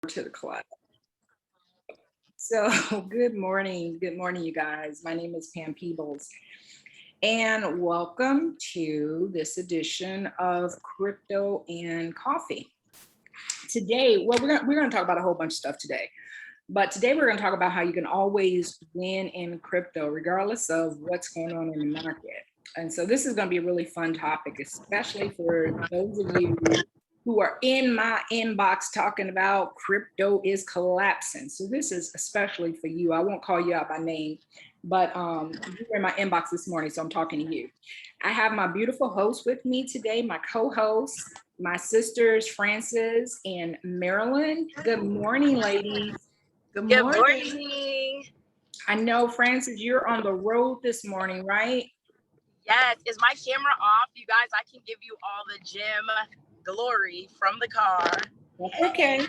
to the club. So, good morning. Good morning, you guys. My name is Pam Peebles, and welcome to this edition of Crypto and Coffee. Today, well, we're gonna talk about a whole bunch of stuff today, but today we're gonna talk about how you can always win in crypto, regardless of what's going on in the market. And so, this is gonna be a really fun topic, especially for those of you who are in my inbox talking about crypto is collapsing. So this is especially for you. I won't call you out by name, but you were in my inbox this morning, so I'm talking to you. I have my beautiful host with me today, my co-host, my sisters, Frances and Marilyn. Good morning, ladies. Good morning. I know, Frances, you're on the road this morning, right? Yes. Is my camera off? You guys, I can give you all the gym glory from the car. That's okay.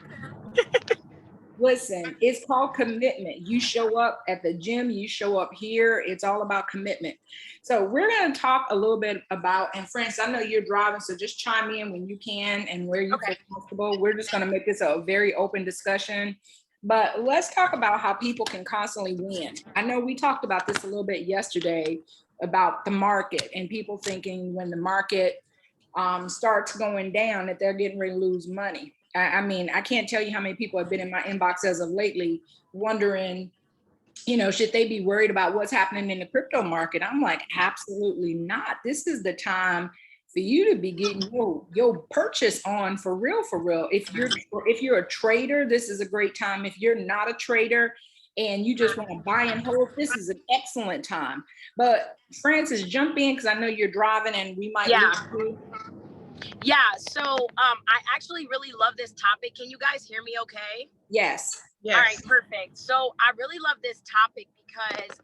Listen, it's called commitment. You show up at the gym, you show up here. It's all about commitment. So we're going to talk a little bit about, and Frances, I know you're driving, so just chime in when you can and where you feel comfortable. We're just going to make this a very open discussion. But let's talk about how people can constantly win. I know we talked about this a little bit yesterday about the market and people thinking when the market starts going down that they're getting ready to lose money. I mean, I can't tell you how many people have been in my inbox as of lately wondering, should they be worried about what's happening in the crypto market? I'm like, absolutely not. This is the time for you to be getting your purchase on for real, for real. If you're a trader, this is a great time. If you're not a trader and you just want to buy and hold, this is an excellent time. But Frances, jump in because I know you're driving and we might lose you. Yeah, so I actually really love this topic. Can you guys hear me okay? Yes. All right, perfect. So I really love this topic because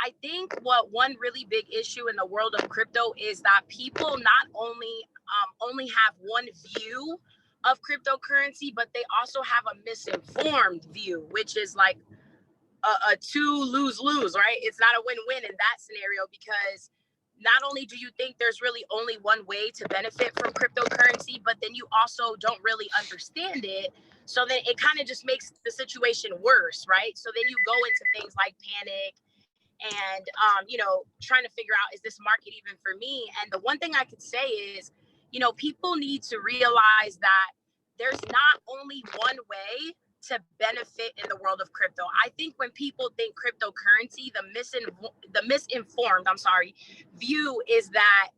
I think what one really big issue in the world of crypto is that people not only have one view of cryptocurrency, but they also have a misinformed view, which is like a two lose-lose, right? It's not a win-win in that scenario because not only do you think there's really only one way to benefit from cryptocurrency, but then you also don't really understand it. So then it kind of just makes the situation worse, right? So then you go into things like panic and, trying to figure out, is this market even for me? And the one thing I could say is, people need to realize that there's not only one way to benefit in the world of crypto. I think when people think cryptocurrency, the misinformed, view is that,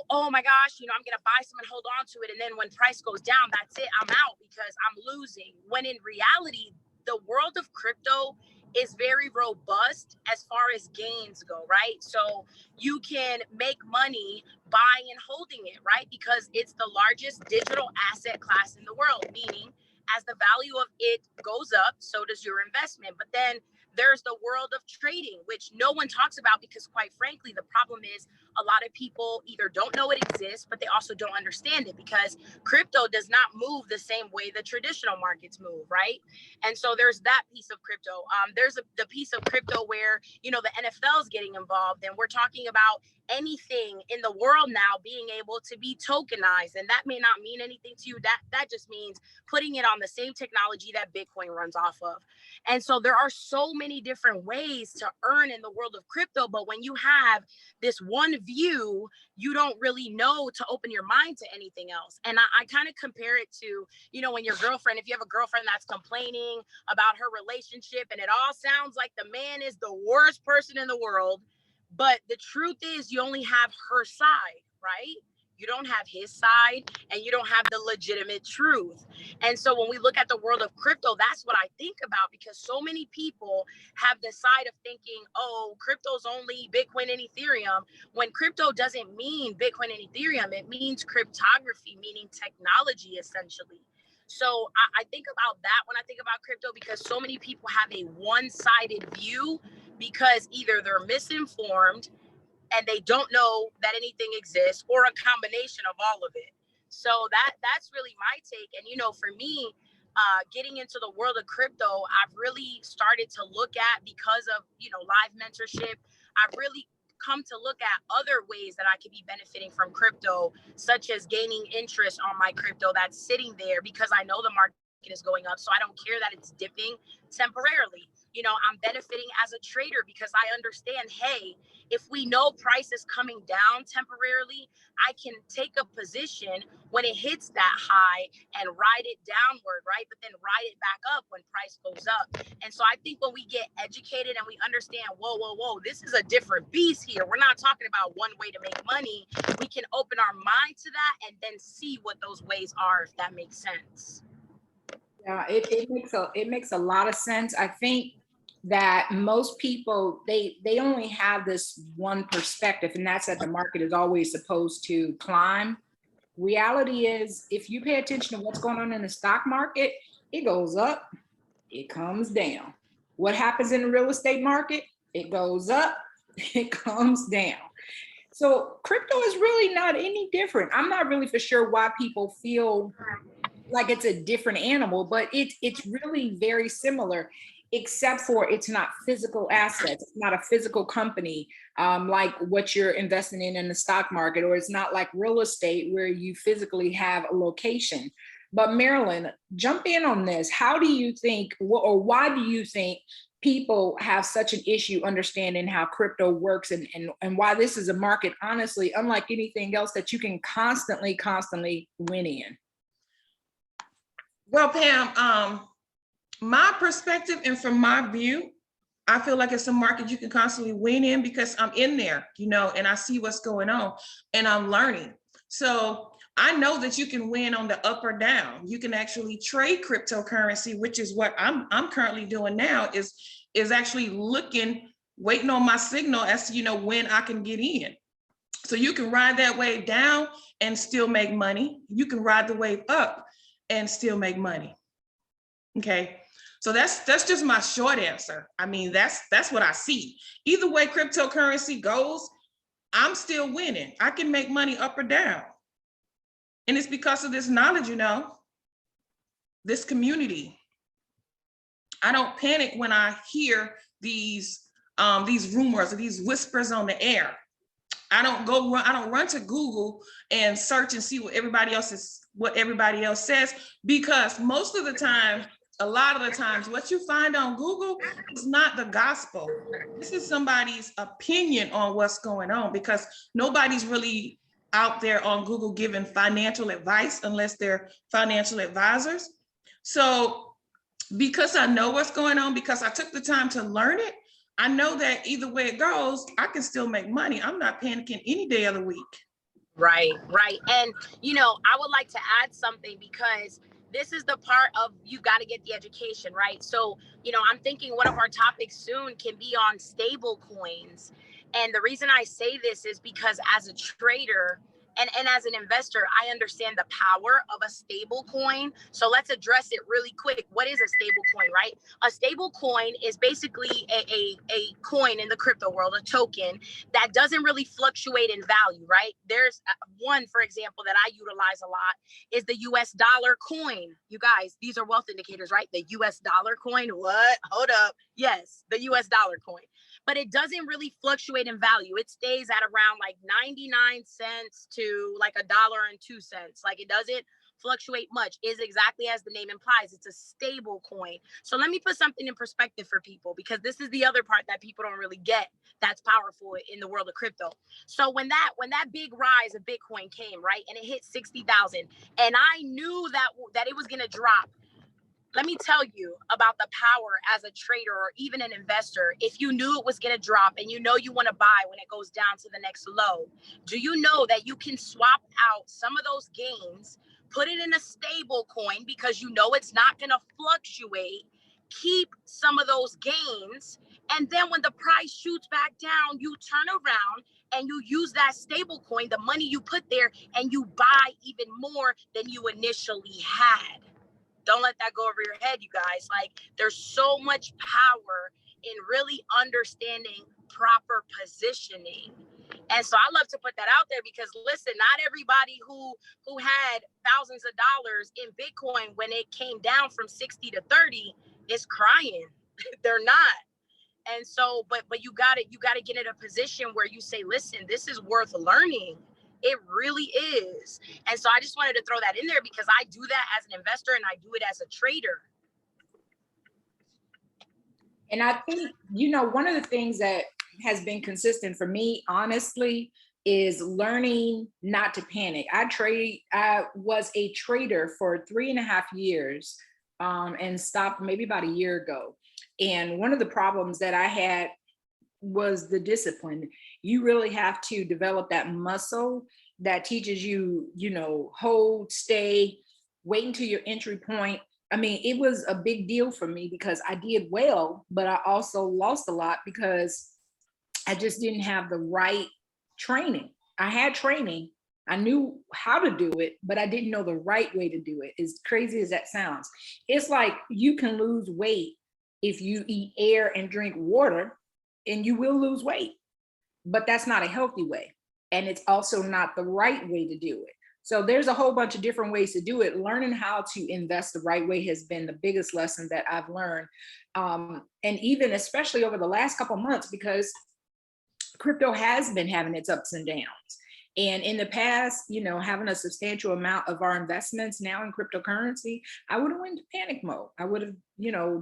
oh my gosh, I'm going to buy some and hold on to it. And then when price goes down, that's it. I'm out because I'm losing. When in reality, the world of crypto is very robust as far as gains go, right? So you can make money buying and holding it, right? Because it's the largest digital asset class in the world, meaning as the value of it goes up, so does your investment. But then there's the world of trading, which no one talks about because, quite frankly, the problem is a lot of people either don't know it exists, but they also don't understand it because crypto does not move the same way the traditional markets move, right? And so there's that piece of crypto. There's the piece of crypto where, the NFL is getting involved, and we're talking about anything in the world now being able to be tokenized. And that may not mean anything to you. That just means putting it on the same technology that Bitcoin runs off of. And so there are so many different ways to earn in the world of crypto. But when you have this one view, you don't really know to open your mind to anything else. And I kind of compare it to, when your girlfriend, if you have a girlfriend that's complaining about her relationship and it all sounds like the man is the worst person in the world, but the truth is you only have her side, right? You don't have his side and you don't have the legitimate truth. And so when we look at the world of crypto, that's what I think about because so many people have the side of thinking, oh, crypto's only Bitcoin and Ethereum, when crypto doesn't mean Bitcoin and Ethereum. It means cryptography, meaning technology, essentially. So I think about that when I think about crypto because so many people have a one-sided view because either they're misinformed and they don't know that anything exists or a combination of all of it. So that's really my take. And, for me, getting into the world of crypto, I've really started to look at because of, live mentorship. I've really come to look at other ways that I could be benefiting from crypto, such as gaining interest on my crypto that's sitting there because I know the market market is going up. So I don't care that it's dipping temporarily. You know, I'm benefiting as a trader because I understand, hey, if we know price is coming down temporarily, I can take a position when it hits that high and ride it downward, right? But then ride it back up when price goes up. And so I think when we get educated and we understand, whoa, this is a different beast here. We're not talking about one way to make money. We can open our mind to that and then see what those ways are, if that makes sense. Yeah, it makes a lot of sense. I think that most people they only have this one perspective, and that's that the market is always supposed to climb. Reality is, if you pay attention to what's going on in the stock market, it goes up, it comes down. What happens in the real estate market? It goes up, it comes down. So crypto is really not any different. I'm not really for sure why people feel like it's a different animal, but it's really very similar, except for it's not physical assets. It's not a physical company like what you're investing in the stock market, or it's not like real estate where you physically have a location. But Marilyn, jump in on this. How do you think, or why do you think people have such an issue understanding how crypto works, and why this is a market, honestly, unlike anything else that you can constantly win in? Well, Pam, my perspective and from my view, I feel like it's a market you can constantly win in because I'm in there, you know, and I see what's going on and I'm learning. So I know that you can win on the up or down. You can actually trade cryptocurrency, which is what I'm currently doing now, is actually waiting on my signal as to, you know, when I can get in. So you can ride that wave down and still make money. You can ride the wave up and still make money. Okay, so that's just my short answer. I mean, that's what I see. Either way cryptocurrency goes, I'm still winning. I can make money up or down. And it's because of this knowledge, you know, this community. I don't panic when I hear these rumors or these whispers on the air. I don't run to Google and search and see what everybody else says, because most of the time, a lot of the times, what you find on Google is not the gospel. This is somebody's opinion on what's going on, because nobody's really out there on Google giving financial advice unless they're financial advisors. So because I know what's going on, because I took the time to learn it, I know that either way it goes, I can still make money. I'm not panicking any day of the week. Right. And, you know, I would like to add something, because this is the part of, you got to get the education, right? So, you know, I'm thinking one of our topics soon can be on stable coins. And the reason I say this is because as a trader, and as an investor, I understand the power of a stable coin. So let's address it really quick. What is a stable coin, right? A stable coin is basically a coin in the crypto world, a token that doesn't really fluctuate in value, right? There's one, for example, that I utilize a lot is the US dollar coin. You guys, these are wealth indicators, right? The US dollar coin. What? Hold up. Yes, the US dollar coin. But it doesn't really fluctuate in value. It stays at around like 99 cents to like $1.02. Like, it doesn't fluctuate much. Is exactly as the name implies. It's a stable coin. So let me put something in perspective for people, because this is the other part that people don't really get that's powerful in the world of crypto. So when that big rise of Bitcoin came, right, and it hit 60,000, and I knew that it was going to drop. Let me tell you about the power as a trader or even an investor. If you knew it was going to drop and you know you want to buy when it goes down to the next low, do you know that you can swap out some of those gains, put it in a stable coin because you know it's not going to fluctuate, keep some of those gains, and then when the price shoots back down, you turn around and you use that stable coin, the money you put there, and you buy even more than you initially had. Don't let that go over your head, you guys. Like, there's so much power in really understanding proper positioning. And so I love to put that out there, because listen, not everybody who had thousands of dollars in Bitcoin when it came down from 60 to 30 is crying. They're not. And so, but you gotta get in a position where you say, listen, this is worth learning. It really is. And so I just wanted to throw that in there because I do that as an investor and I do it as a trader. And I think, one of the things that has been consistent for me, honestly, is learning not to panic. I was a trader for 3.5 years, and stopped maybe about a year ago. And one of the problems that I had was the discipline. You really have to develop that muscle that teaches you, hold, stay, wait until your entry point. I mean, it was a big deal for me because I did well, but I also lost a lot because I just didn't have the right training. I had training, I knew how to do it, but I didn't know the right way to do it. As crazy as that sounds, it's like you can lose weight if you eat air and drink water, and you will lose weight, but that's not a healthy way. And it's also not the right way to do it. So there's a whole bunch of different ways to do it. Learning how to invest the right way has been the biggest lesson that I've learned. And even especially over the last couple of months, because crypto has been having its ups and downs. And in the past, having a substantial amount of our investments now in cryptocurrency, I would have went into panic mode. I would have,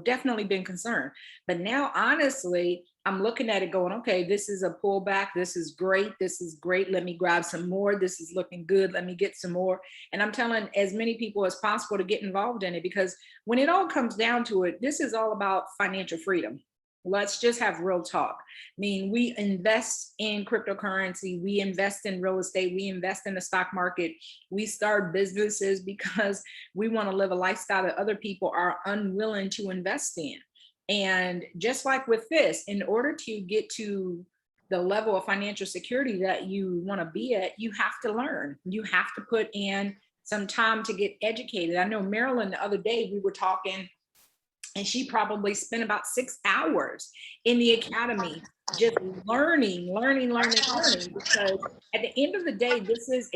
definitely been concerned. But now, honestly, I'm looking at it going, okay, this is a pullback. This is great. This is great. Let me grab some more. This is looking good. Let me get some more. And I'm telling as many people as possible to get involved in it, because when it all comes down to it, this is all about financial freedom. Let's just have real talk. I mean, we invest in cryptocurrency, we invest in real estate, we invest in the stock market, we start businesses because we want to live a lifestyle that other people are unwilling to invest in. And just like with this, in order to get to the level of financial security that you want to be at, you have to learn. You have to put in some time to get educated. I know Marilyn, the other day we were talking, and she probably spent about 6 hours in the academy just learning, because at the end of the day, this is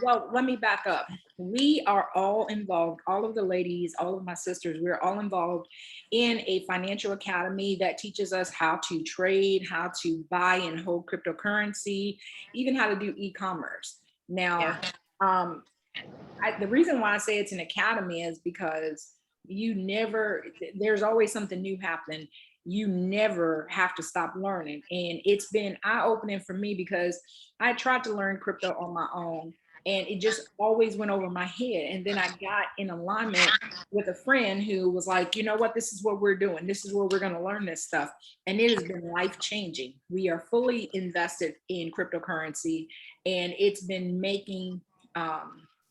well, let me back up. We are all involved, all of the ladies, all of my sisters, we're all involved in a financial academy that teaches us how to trade, how to buy and hold cryptocurrency, even how to do e-commerce. Now, the reason why I say it's an academy is because there's always something new happening. You never have to stop learning. And it's been eye-opening for me because I tried to learn crypto on my own and it just always went over my head. And then I got in alignment with a friend who was like, you know what, this is what we're doing. This is where we're going to learn this stuff. And it has been life-changing. We are fully invested in cryptocurrency and it's been making a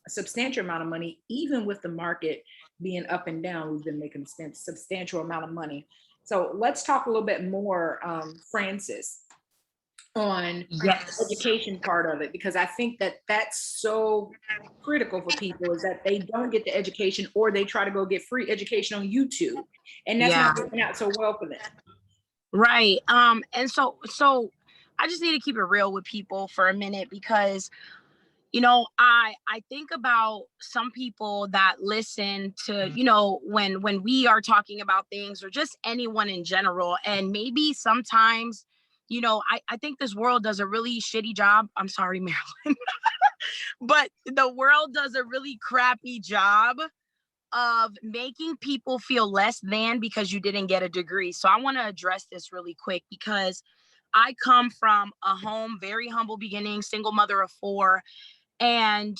substantial amount of money, even with the market being up and down. We've been making a substantial amount of money. So let's talk a little bit more, Francis, on the education part of it, because I think that that's so critical for people, is that they don't get the education, or they try to go get free education on YouTube, and that's not working out so well for them. Right. And so I just need to keep it real with people for a minute, because I think about some people that listen to, when we are talking about things, or just anyone in general. And maybe sometimes, I think this world does a really shitty job. I'm sorry, Marilyn, but the world does a really crappy job of making people feel less than because you didn't get a degree. So I want to address this really quick, because I come from a home, very humble beginning, single mother of 4. And,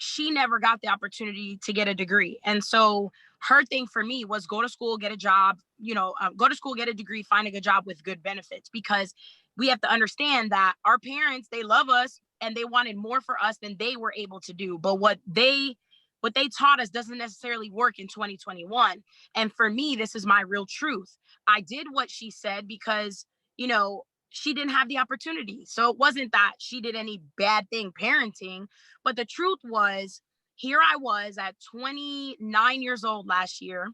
she never got the opportunity to get a degree. And so her thing for me was go to school, get a job, go to school, get a degree, find a good job with good benefits, because we have to understand that our parents, they love us and they wanted more for us than they were able to do. But what they taught us doesn't necessarily work in 2021. And for me, this is my real truth. I did what she said because, she didn't have the opportunity. So it wasn't that she did any bad thing parenting, but the truth was, here I was at 29 years old last year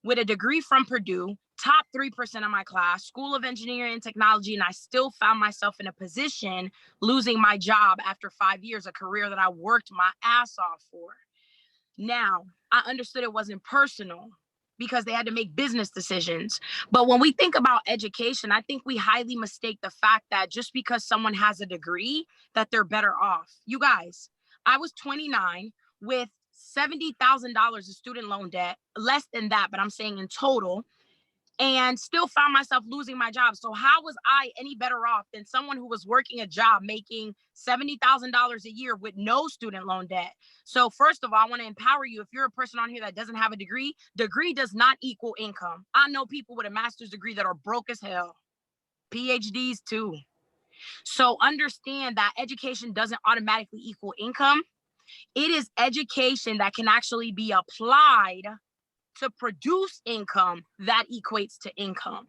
with a degree from Purdue, top 3% of my class, School of Engineering and Technology, and I still found myself in a position losing my job after 5 years, a career that I worked my ass off for. Now, I understood it wasn't personal. because they had to make business decisions. But when we think about education, I think we highly mistake the fact that just because someone has a degree, that they're better off. You guys, I was 29 with $70,000 of student loan debt, less than that, but I'm saying in total, and still found myself losing my job. So how was I any better off than someone who was working a job making $70,000 a year with no student loan debt? So first of all, I want to empower you. If you're a person on here that doesn't have a degree does not equal income. I know people with a master's degree that are broke as hell, PhDs too. So understand that education doesn't automatically equal income. It is education that can actually be applied to produce income that equates to income.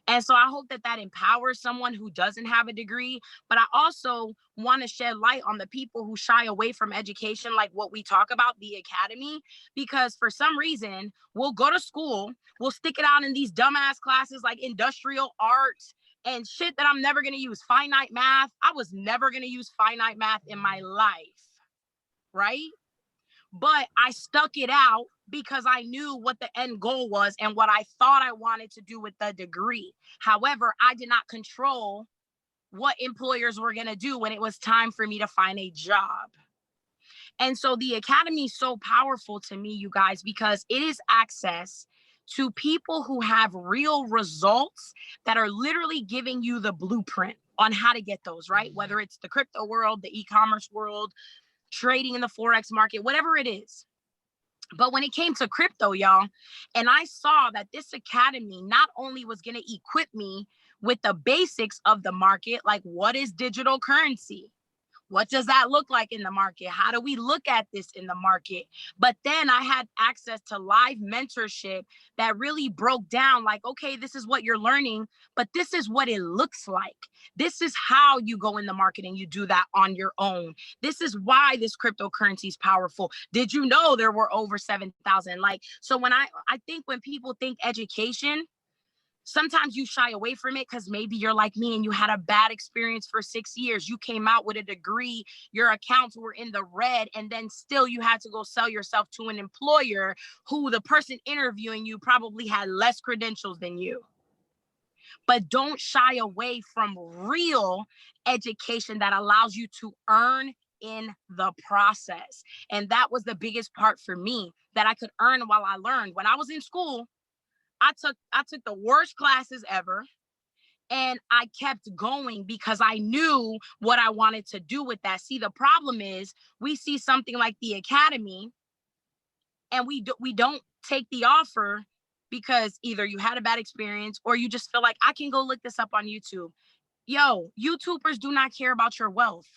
And so I hope that that empowers someone who doesn't have a degree. But I also want to shed light on the people who shy away from education, like what we talk about, the academy, because for some reason, we'll go to school, we'll stick it out in these dumbass classes like industrial arts and shit that I'm never going to use. Finite math. I was never going to use finite math in my life, right? But I stuck it out because I knew what the end goal was and what I thought I wanted to do with the degree. However, I did not control what employers were going to do when it was time for me to find a job. And so the academy is so powerful to me, you guys, because it is access to people who have real results that are literally giving you the blueprint on how to get those, right? Whether it's the crypto world, the e-commerce world, trading in the Forex market, whatever it is. But when it came to crypto, y'all, and I saw that this academy not only was going to equip me with the basics of the market, like what is digital currency? What does that look like in the market? How do we look at this in the market? But then I had access to live mentorship that really broke down like, okay, this is what you're learning, but this is what it looks like. This is how you go in the market and you do that on your own. This is why this cryptocurrency is powerful. Did you know there were over 7,000? Like, so when I think when people think education, sometimes you shy away from it because maybe you're like me and you had a bad experience for 6 years. You came out with a degree, your accounts were in the red, and then still you had to go sell yourself to an employer who the person interviewing you probably had less credentials than you. But don't shy away from real education that allows you to earn in the process. And that was the biggest part for me, that I could earn while I learned. When I was in school, I took the worst classes ever, and I kept going because I knew what I wanted to do with that. See, the problem is we see something like the academy and we don't take the offer because either you had a bad experience or you just feel like I can go look this up on YouTube. Yo, YouTubers do not care about your wealth.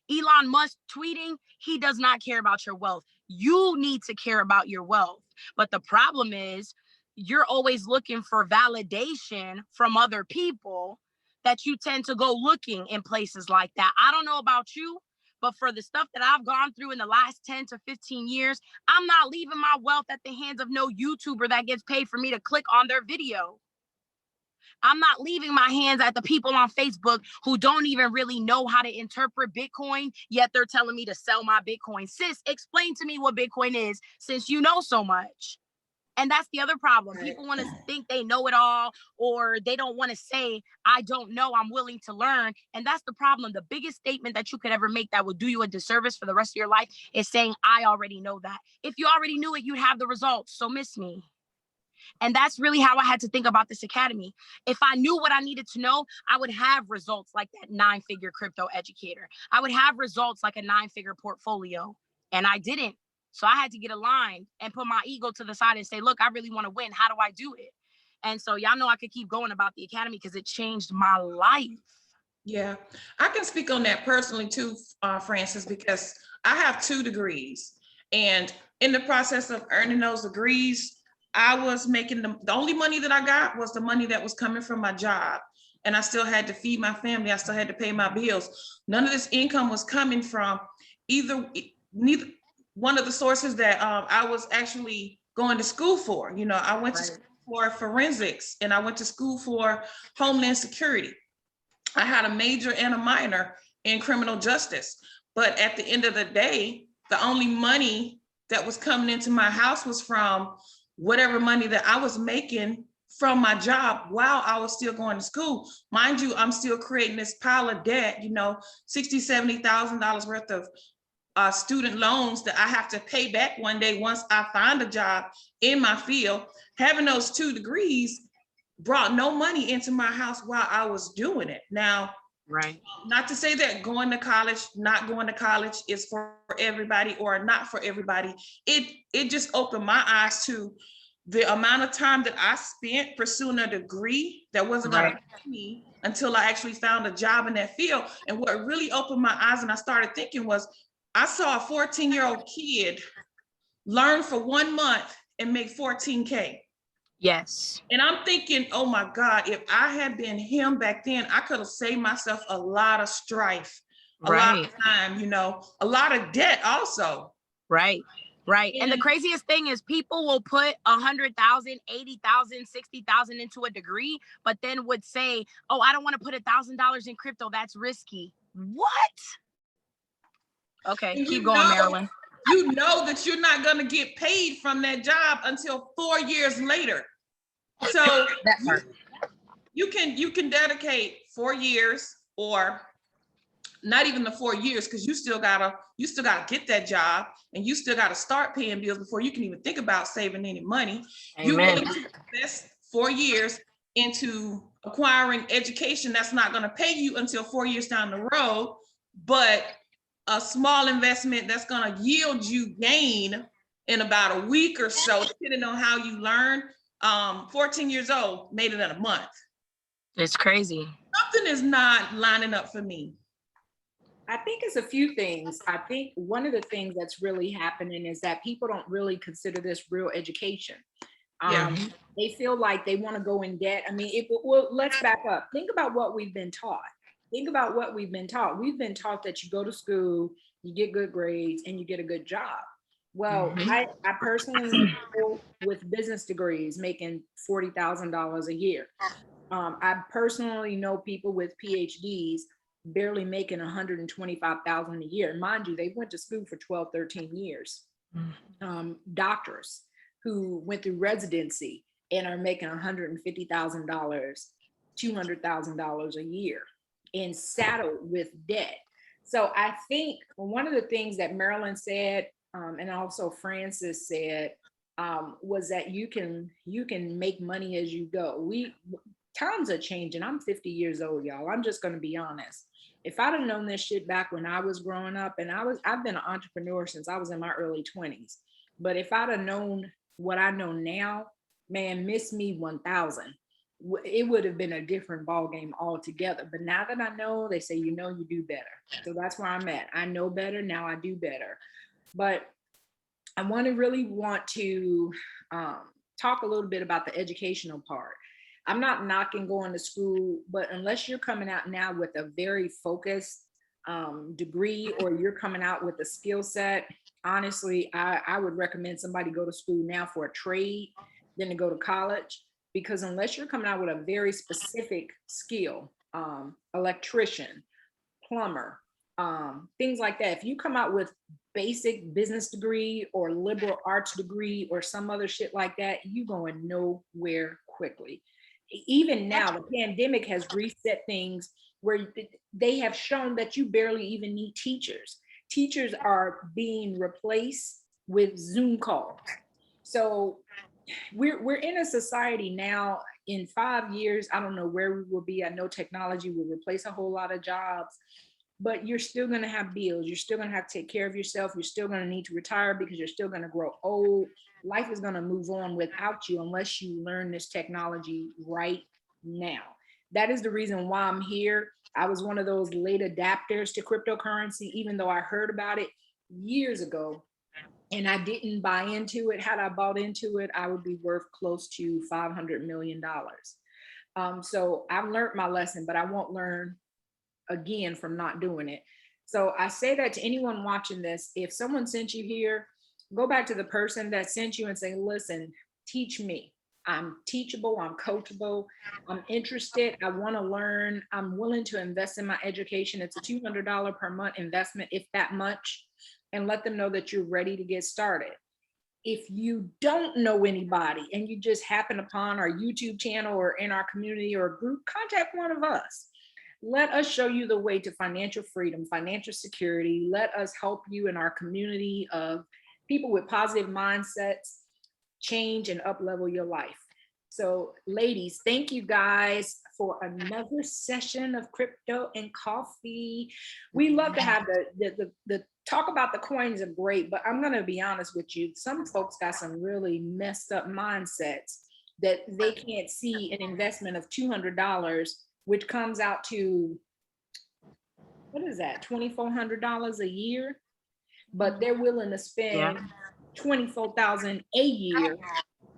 Elon Musk tweeting, he does not care about your wealth. You need to care about your wealth. But the problem is you're always looking for validation from other people that you tend to go looking in places like that. I don't know about you, but for the stuff that I've gone through in the last 10 to 15 years, I'm not leaving my wealth at the hands of no YouTuber that gets paid for me to click on their video. I'm not leaving my hands at the people on Facebook who don't even really know how to interpret Bitcoin, yet they're telling me to sell my Bitcoin. Sis, explain to me what Bitcoin is since you know so much. And that's the other problem. Right. People want to think they know it all, or they don't want to say, I don't know, I'm willing to learn. And that's the problem. The biggest statement that you could ever make that would do you a disservice for the rest of your life is saying, I already know that. If you already knew it, you'd have the results. So miss me. And that's really how I had to think about this academy. If I knew what I needed to know, I would have results like that 9-figure crypto educator. I would have results like a 9-figure portfolio. And I didn't. So I had to get aligned and put my ego to the side and say, look, I really want to win. How do I do it? And so y'all know I could keep going about the academy because it changed my life. Yeah, I can speak on that personally too, Francis, because I have 2 degrees. And in the process of earning those degrees, I was making the only money that I got was the money that was coming from my job. And I still had to feed my family. I still had to pay my bills. None of this income was coming from neither one of the sources that I was actually going to school for. You know, I went to school for forensics and I went to school for Homeland Security. I had a major and a minor in criminal justice. But at the end of the day, the only money that was coming into my house was from whatever money that I was making from my job while I was still going to school. Mind you, I'm still creating this pile of debt, you know, $60,000, $70,000 worth of student loans that I have to pay back one day once I find a job in my field. Having those 2 degrees brought no money into my house while I was doing it. Now, Right. not to say that going to college, not going to college is for everybody or not for everybody. It just opened my eyes to the amount of time that I spent pursuing a degree that wasn't going to pay me until I actually found a job in that field. And what really opened my eyes and I started thinking was, I saw a 14-year-old kid learn for 1 month and make 14K. Yes. And I'm thinking, oh my God, if I had been him back then, I could have saved myself a lot of strife, a lot of time, you know, a lot of debt also. Right. Right. And the craziest thing is people will put 100,000, 80,000, 60,000 into a degree, but then would say, oh, I don't want to put $1,000 in crypto. That's risky. What? Okay, keep going, Marilyn. You know that you're not going to get paid from that job until 4 years later. So you can dedicate 4 years, or not even the 4 years, because you still gotta get that job and you still gotta start paying bills before you can even think about saving any money. Amen. You willing to invest 4 years into acquiring education that's not going to pay you until 4 years down the road, but a small investment that's going to yield you gain in about a week or so, depending on how you learn. 14 years old, made it in a month. It's crazy. Something is not lining up for me. I think it's a few things. I think one of the things that's really happening is that people don't really consider this real education. They feel like they want to go in debt. I mean, let's back up. Think about what we've been taught. We've been taught that you go to school, you get good grades, and you get a good job. Well, I personally know people with business degrees making $40,000 a year. I personally know people with PhDs barely making $125,000 a year. Mind you, they went to school for 12, 13 years. Doctors who went through residency and are making $150,000, $200,000 a year and saddled with debt. So I think one of the things that Marilyn said, and also Francis said, was that you can make money as you go. Times are changing. I'm 50 years old, y'all. I'm just going to be honest. If I'd have known this shit back when I was growing up, and I've been an entrepreneur since I was in my early 20s. But if I'd have known what I know now, man, miss me 1,000. It would have been a different ball game altogether. But now that I know, they say, you know, you do better. So that's where I'm at. I know better. Now I do better. But I really want to talk a little bit about the educational part. I'm not knocking going to school, but unless you're coming out now with a very focused degree, or you're coming out with a skill set, honestly, I would recommend somebody go to school now for a trade than to go to college, because unless you're coming out with a very specific skill, electrician, plumber, things like that, if you come out with basic business degree or liberal arts degree or some other shit like that, you going nowhere quickly. Even now, the pandemic has reset things where they have shown that you barely even need teachers. Teachers are being replaced with Zoom calls. So we're in a society now. In 5 years, I don't know where we will be. I know technology will replace a whole lot of jobs, but you're still going to have bills. You're still going to have to take care of yourself. You're still going to need to retire because you're still going to grow old. Life is going to move on without you unless you learn this technology right now. That is the reason why I'm here. I was one of those late adapters to cryptocurrency, even though I heard about it years ago and I didn't buy into it. Had I bought into it, I would be worth close to $500 million. So I've learned my lesson, but I won't learn again from not doing it. So I say that to anyone watching this. If someone sent you here, go back to the person that sent you and say, listen, teach me. I'm teachable, I'm coachable, I'm interested, I want to learn, I'm willing to invest in my education. It's a $200 per month investment, if that much, and let them know that you're ready to get started. if you don't know anybody and you just happen upon our YouTube channel or in our community or group, contact one of us. Let us show you the way to financial freedom, financial security. Let us help you in our community of people with positive mindsets, change and up-level your life. So ladies, thank you guys for another session of Crypto and Coffee. We love to have the talk about the coins are great, but I'm gonna be honest with you. Some folks got some really messed up mindsets that they can't see an investment of $200, which comes out to, what is that, $2,400 a year? But they're willing to spend $24,000 a year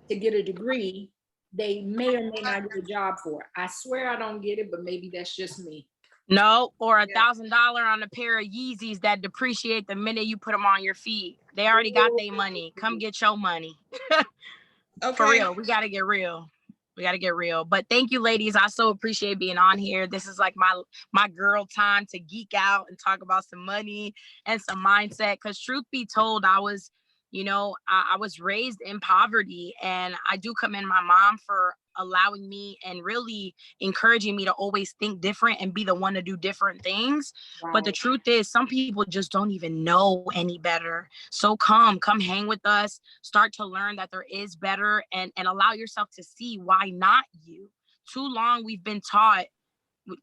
to get a degree they may or may not get a job for. I swear I don't get it, but maybe that's just me. No, or $1,000 on a pair of Yeezys that depreciate the minute you put them on your feet. They already got their money. Come get your money. Okay. For real, we gotta get real. We gotta get real. But thank you, ladies. I so appreciate being on here. This is like my girl time to geek out and talk about some money and some mindset. Because truth be told, I was, I was raised in poverty, and I do commend my mom for allowing me and really encouraging me to always think different and be the one to do different things. Wow. But the truth is, some people just don't even know any better. So come hang with us, start to learn that there is better, and allow yourself to see why not you. Too long we've been taught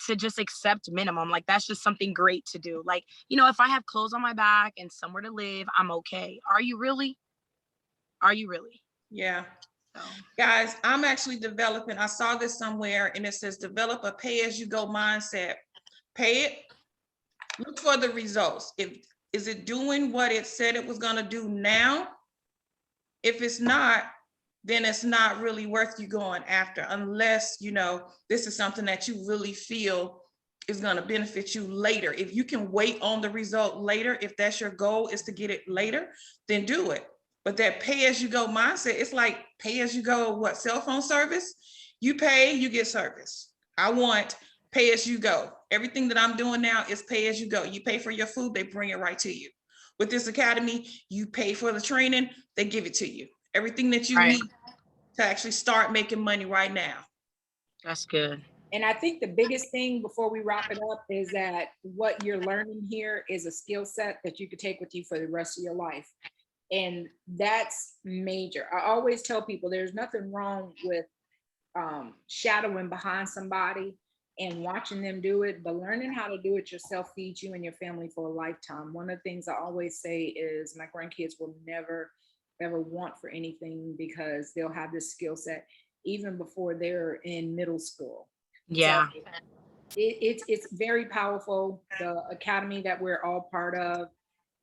to just accept minimum. Like, that's just something great to do. Like, if I have clothes on my back and somewhere to live, I'm okay. Are you really? Yeah. So. Guys, I'm actually developing, I saw this somewhere and it says develop a pay-as-you-go mindset. Pay it, look for the results. Is it doing what it said it was going to do now? If it's not, then it's not really worth you going after, unless, this is something that you really feel is going to benefit you later. If you can wait on the result later, if that's your goal is to get it later, then do it. But that pay-as-you-go mindset, it's like pay-as-you-go, cell phone service? You pay, you get service. I want pay-as-you-go. Everything that I'm doing now is pay-as-you-go. You pay for your food, they bring it right to you. With this academy, you pay for the training, they give it to you. Everything that you need to actually start making money right now. That's good. And I think the biggest thing before we wrap it up is that what you're learning here is a skill set that you could take with you for the rest of your life. And that's major. I always tell people there's nothing wrong with shadowing behind somebody and watching them do it, but learning how to do it yourself feeds you and your family for a lifetime. One of the things I always say is my grandkids will never, ever want for anything because they'll have this skill set even before they're in middle school. Yeah. So it's very powerful. The academy that we're all part of,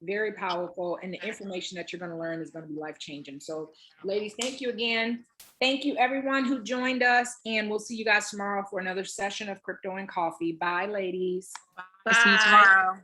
very powerful, and the information that you're going to learn is going to be life-changing. So ladies, thank you again. Thank you everyone who joined us, and we'll see you guys tomorrow for another session of Crypto and Coffee. Bye, ladies. Bye. See you tomorrow.